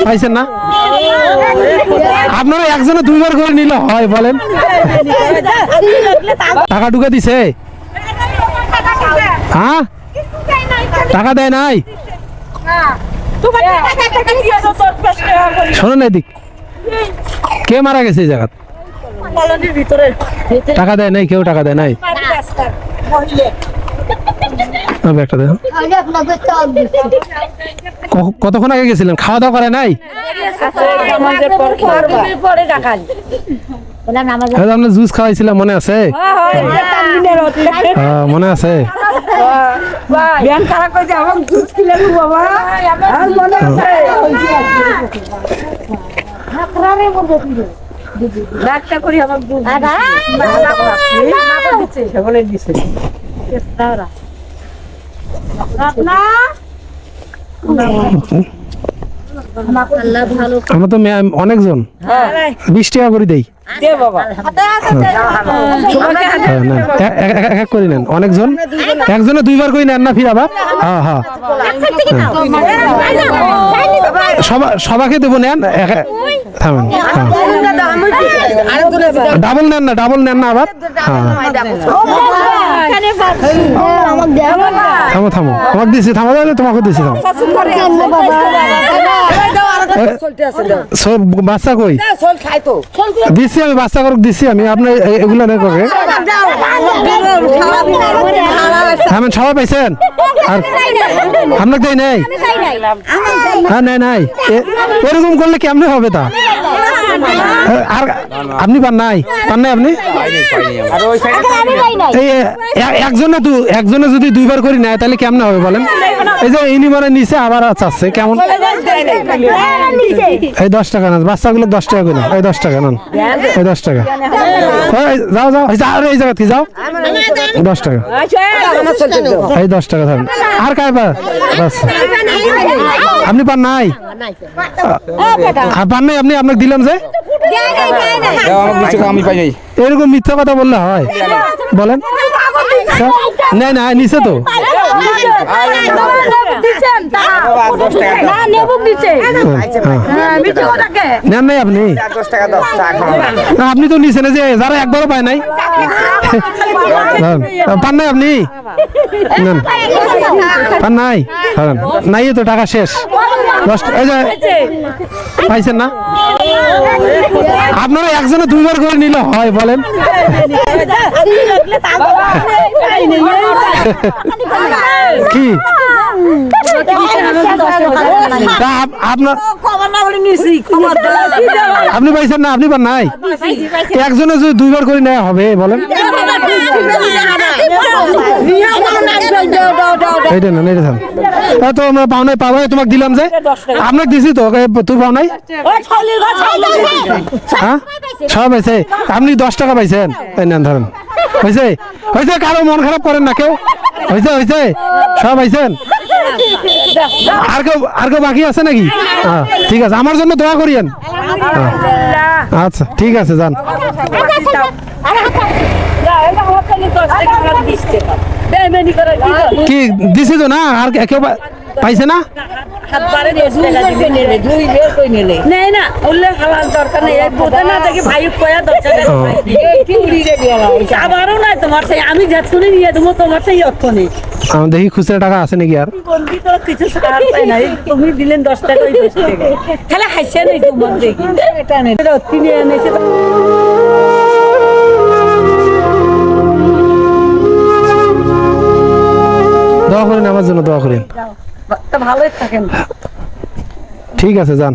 পাইছেন না? আপনারা একজনে দুইবার করে নিলে হয় বলেন? টাকা ঢুকে দিছে? হ্যাঁ, টাকা দেয় নাই? শোনো না, এদিক কে মারা গেছে এই জায়গা? টাকা দেয় নাই? কেউ টাকা দেয় নাই? কতক্ষণ আগে গেছিলেন? খাওয়া দাওয়া করে নাই? আপনার জুস খাওয়াইছিলাম, মনে আছে? মনে আছে? আমরা তো অনেকজন 20 টাকা করে দেই। এক করে নেন অনেকজন, একজনে দুইবার করে নেন না ফির আবার? হ্যাঁ হ্যাঁ, সবাইকে দেবো, নেন। থামেন, ডাবল নেন না, ডাবল নেন না আবার? হ্যাঁ, থামো থামো, আমাকে দিচ্ছি, থামো, তোমাকে দিচ্ছি, থামো। বাচ্চা কই দিচ্ছি আমি, বাচ্চা করুক দিচ্ছি আমি, আপনার এগুলো নেই করে। হ্যাঁ, সবাই পাইছেন? আর আপনাকে দেয় নাই? হ্যাঁ, নাই নাই, এরকম করলে কেমনে হবে তা? আর আপনি পান নাই? পান নাই আপনি? এই একজনে যদি দুইবার করি নেয় তাহলে কেমনে হবে বলেন? এই যে ইনি মনে নিচে আবার চাচ্ছে, কেমন? এই 10 টাকা নেন, বাচ্চাগুলো 10 টাকা করে, এই 10 টাকা নেন, এই 10 টাকা। যাও যাও, এই জায়গা থেকে যাও, 10 টাকা, এই 10 টাকা থাকেন। আর কায় পা? আপনি পান নাই? পান নাই আপনি? আপনাকে দিলাম যে, আমি পাই নাই। এরকম মিথ্যা কথা বললে হয় বলেন? না না, নিচে তো নেন নাই আপনি? আপনি তো নিচে না, যে যারা একবারও পায় নাই। পান নাই আপনি? পান নাই? নাই তো, টাকা শেষ। পাইছেন না? আপনারা একজনে দুইবার করে নিলে হয় বলেন? কি আপনার আপনি পাইছেন না? আপনি পান নাই? একজনে যদি দুইবার করে নেওয়া হবে বলেন? এইটা না, এইটা থাম। তো আমরা পাওনাই পাবো, তোমাকে দিলাম যে, আপনাকে দিছি তো, তুই পাও নাই? হ্যাঁ, সব পাইছে। আপনি 10 টাকা পাইছেন, নেন ধরেন। হয়েছে হয়েছে, কারো মন খারাপ করেন না কেউ? হয়েছে হয়েছে, সব পাইছেন? আর কেউ বাকি আছে নাকি? হ্যাঁ, ঠিক আছে, আমার জন্য দোয়া করিয়েন। আচ্ছা ঠিক আছে, যান। কি দিছি তো না? আর কেউ পাইছে না? আমি যা শুনে নিয়ে দেবো, তোমার সেই অর্থ নেই। দেখি খুচরা টাকা আছে নাকি? আর কিছু তুমি দিলেন 10 টাকা, খেলা খাইছে নাই তোমার, দেখি এনেছে। দোয়া করেন আমার জন্য, দোয়া করেন। ভালোই থাকেন। ঠিক আছে, যান।